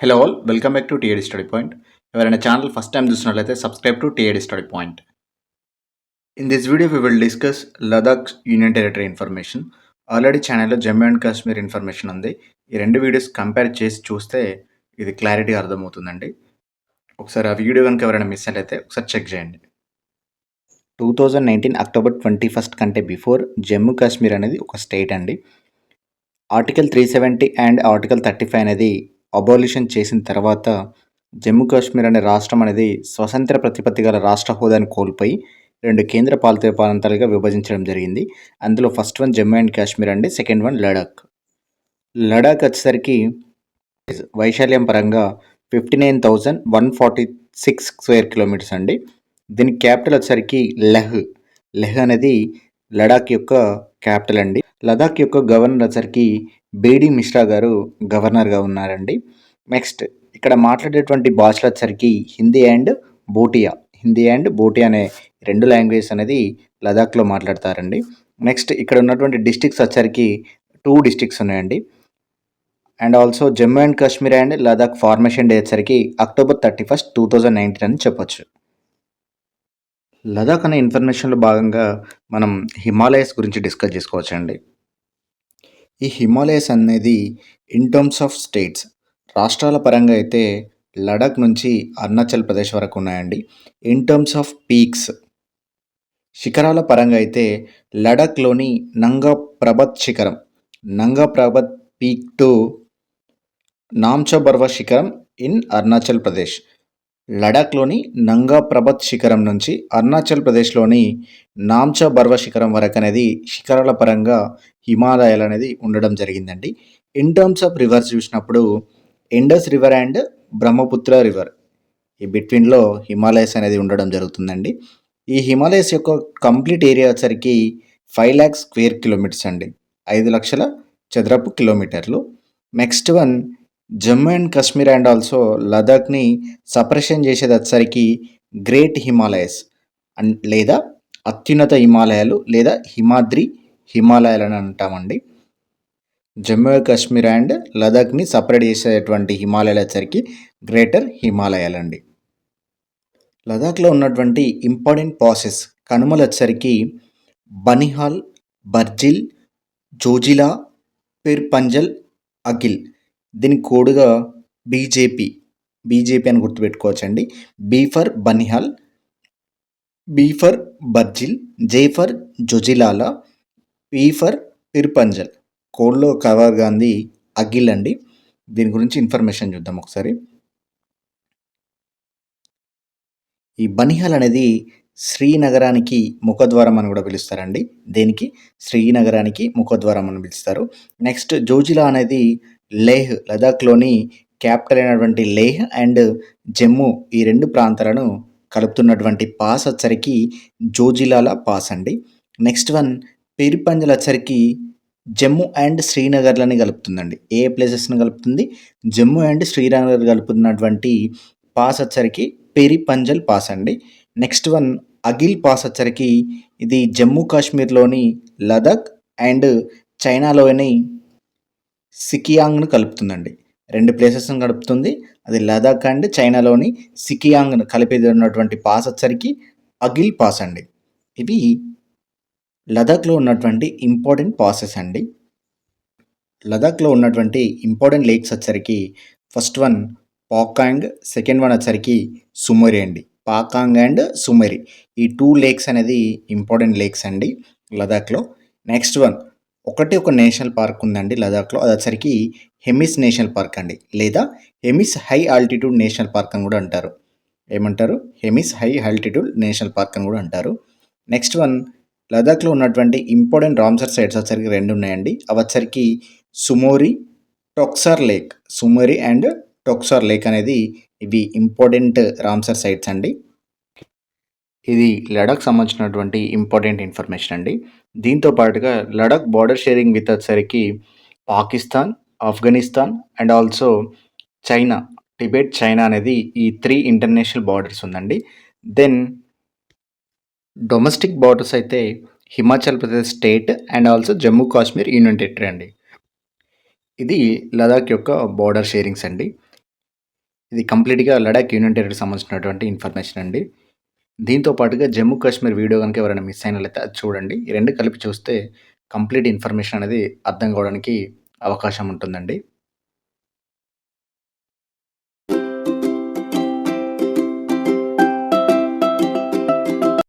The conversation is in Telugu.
Hello all, welcome back to TAD Study Point. ఎవరైనా ఛానల్ ఫస్ట్ టైం చూసినట్లయితే subscribe to TAD Study Point. In this video we will discuss Ladakh Union Territory information. Already ఛానల్లో జమ్మూ అండ్ కాశ్మీర్ ఇన్ఫర్మేషన్ ఉంది. ఈ రెండు వీడియోస్ కంపేర్ చేసి చూస్తే ఇది క్లారిటీ అర్థమవుతుందండి. ఒకసారి ఆ వీడియో కనుక ఎవరైనా మిస్ అయినట్లయితే ఒకసారి చెక్ చేయండి. 2019 అక్టోబర్ 21 కంటే బిఫోర్ జమ్మూ కాశ్మీర్ అనేది ఒక స్టేట్ అండి. ఆర్టికల్ 370 అండ్ ఆర్టికల్ 35 అనేది అబాలిషన్ చేసిన తర్వాత జమ్మూ కాశ్మీర్ అనే రాష్ట్రం అనేది స్వతంత్ర ప్రతిపత్తి గల రాష్ట్ర హోదాను కోల్పోయి రెండు కేంద్ర పాలిత ప్రాంతాలుగా విభజించడం జరిగింది. అందులో first one Jammu and Kashmir అండి, సెకండ్ వన్ లడాక్. లడాక్ వచ్చేసరికి వైశాల్యం పరంగా 59,146 స్క్వేర్ కిలోమీటర్స్ అండి. దీని క్యాపిటల్ వచ్చేసరికి లెహ్ అనేది లడాక్ యొక్క క్యాపిటల్ అండి. లదాఖ్ యొక్క గవర్నర్ వచ్చరికి బేడి మిశ్రా గారు గవర్నర్గా ఉన్నారండి. నెక్స్ట్ ఇక్కడ మాట్లాడేటువంటి భాషలు వచ్చరికి హిందీ అండ్ బోటియా అనే రెండు లాంగ్వేజెస్ అనేది లదాఖ్లో మాట్లాడతారండి. నెక్స్ట్ ఇక్కడ ఉన్నటువంటి డిస్ట్రిక్ట్స్ వచ్చరికి 2 డిస్ట్రిక్ట్స్ ఉన్నాయండి. And also Jammu and Kashmir and Ladakh formation day వచ్చరికి అక్టోబర్ 31, 2019 అని చెప్పొచ్చు. లదాఖ్ అనే ఇన్ఫర్మేషన్లో భాగంగా మనం హిమాలయస్ గురించి డిస్కస్ చేసుకోవచ్చండి. ఈ హిమాలయస్ అనేది ఇన్ టర్మ్స్ ఆఫ్ స్టేట్స్ రాష్ట్రాల పరంగా అయితే లడాక్ నుంచి అరుణాచల్ ప్రదేశ్ వరకు ఉన్నాయండి. ఇన్ టర్మ్స్ ఆఫ్ పీక్స్ శిఖరాల పరంగా అయితే లడాక్లోని నంగా పర్వత్ పీక్ టు నామ్చా బర్వా శిఖరం ఇన్ అరుణాచల్ ప్రదేశ్. లడాక్లోని నంగా పర్వత్ శిఖరం నుంచి అరుణాచల్ ప్రదేశ్లోని నామ్చా బర్వా శిఖరం వరకు అనేది శిఖరాల పరంగా హిమాలయాలు అనేది ఉండడం జరిగిందండి. ఇన్ టర్మ్స్ ఆఫ్ రివర్స్ చూసినప్పుడు Indus river and Brahmaputra river ఈ బిట్వీన్లో హిమాలయస్ అనేది ఉండడం జరుగుతుందండి. ఈ హిమాలయస్ యొక్క కంప్లీట్ ఏరియా వచ్చరికి 5 lakhs స్క్వేర్ కిలోమీటర్స్ అండి, 5 లక్షల చదరపు కిలోమీటర్లు. Next one Jammu and Kashmir and also లదాఖ్ని సపరేషన్ చేసేది వచ్చరికి గ్రేట్ హిమాలయస్ లేదా అత్యున్నత హిమాలయాలు లేదా హిమాలయాలు అని అంటామండి. జమ్మూ కాశ్మీర్ అండ్ లదాఖ్ని సపరేట్ చేసేటువంటి హిమాలయాలు వచ్చరికి గ్రేటర్ హిమాలయాలు అండి. లదాఖ్లో ఉన్నటువంటి ఇంపార్టెంట్ పాసెస్ కనుమలు వచ్చరికి బనిహాల్, బర్జిల్, జోజిలా, పిర్ పంజల్, అగిల్. దీని కోడ్గా బీజేపీ అని గుర్తుపెట్టుకోవచ్చండి. B for Banihal, B for Burzil, J for Zojila, P for Pir Panjal. కోడ్లో కవర్ గాంధీ అగిల్ అండి. దీని గురించి ఇన్ఫర్మేషన్ చూద్దాం ఒకసారి. ఈ బనిహాల్ అనేది శ్రీనగరానికి ముఖద్వారం అని కూడా పిలుస్తారండి. దేనికి? శ్రీనగరానికి ముఖద్వారం అని పిలుస్తారు. నెక్స్ట్ జోజిలా అనేది లదాఖ్లోని క్యాపిటల్ అయినటువంటి లేహ్ అండ్ జమ్మూ ఈ రెండు ప్రాంతాలను కలుపుతున్నటువంటి పాస్ వచ్చరికి జోజిలాల పాస్ అండి. నెక్స్ట్ వన్ పిరిపంజల్ వచ్చరికి జమ్మూ అండ్ శ్రీనగర్లని కలుపుతుందండి. ఏ ప్లేసెస్ని కలుపుతుంది? జమ్మూ అండ్ శ్రీనగర్ కలుపుతున్నటువంటి పాస్ వచ్చరికి పెరిపంజల్ పాస్ అండి. నెక్స్ట్ వన్ అగిల్ పాస్ వచ్చరికి ఇది జమ్మూ కాశ్మీర్లోని లదాఖ్ అండ్ చైనాలోని సికియాంగ్ను కలుపుతుందండి. రెండు ప్లేసెస్ని కలుపుతుంది. అది లదాఖ్ అండ్ చైనాలోని సికియాంగ్ను కలిపేది ఉన్నటువంటి పాస్ వచ్చరికి అగిల్ పాస్ అండి. ఇవి లదాఖ్లో ఉన్నటువంటి ఇంపార్టెంట్ పాసెస్ అండి. లదాఖ్లో ఉన్నటువంటి ఇంపార్టెంట్ లేక్స్ వచ్చరికి ఫస్ట్ వన్ పాకాంగ్, సెకండ్ వన్ వచ్చరికి సుమరి అండి. పాకాంగ్ అండ్ సుమరి ఈ 2 లేక్స్ అనేది ఇంపార్టెంట్ లేక్స్ అండి లదాఖ్లో. నెక్స్ట్ వన్ ఒక నేషనల్ పార్క్ ఉందండి లదాఖ్లో, అది వచ్చరికి హెమిస్ నేషనల్ పార్క్ అండి, లేదా Hemis high altitude national park అని కూడా అంటారు. ఏమంటారు? Hemis high altitude national park అని కూడా అంటారు. నెక్స్ట్ వన్ లదాఖ్లో ఉన్నటువంటి ఇంపార్టెంట్ రామ్సర్ సైట్స్ వచ్చరికి 2 ఉన్నాయండి. అవి వచ్చరికి సుమరి అండ్ టొక్సార్ లేక్ అనేది ఇవి ఇంపార్టెంట్ రామ్సర్ సైట్స్ అండి. ఇది లడాక్ సంబంధించినటువంటి ఇంపార్టెంట్ ఇన్ఫర్మేషన్ అండి. దీంతో పాటుగా లడాక్ బార్డర్ షేరింగ్ విత్ వచ్చరికి Pakistan, Afghanistan and also China, China అనేది ఈ 3 ఇంటర్నేషనల్ బార్డర్స్ ఉందండి. దెన్ డొమెస్టిక్ బార్డర్స్ అయితే Himachal Pradesh state and also Jammu Kashmir union territory అండి. ఇది లదాఖ్ యొక్క బార్డర్ షేరింగ్స్ అండి. ఇది కంప్లీట్‌గా లడాక్ యూనియన్ టెరిటరీకి సంబంధించినటువంటి ఇన్ఫర్మేషన్ అండి. దీంతో పాటుగా జమ్మూ కాశ్మీర్ వీడియో గనుక ఎవరైనా మిస్ అయినట్లయితే అది చూడండి. ఈ 2 కలిపి చూస్తే కంప్లీట్ ఇన్ఫర్మేషన్ అనేది అర్థం కావడానికి అవకాశం ఉంటుందండి.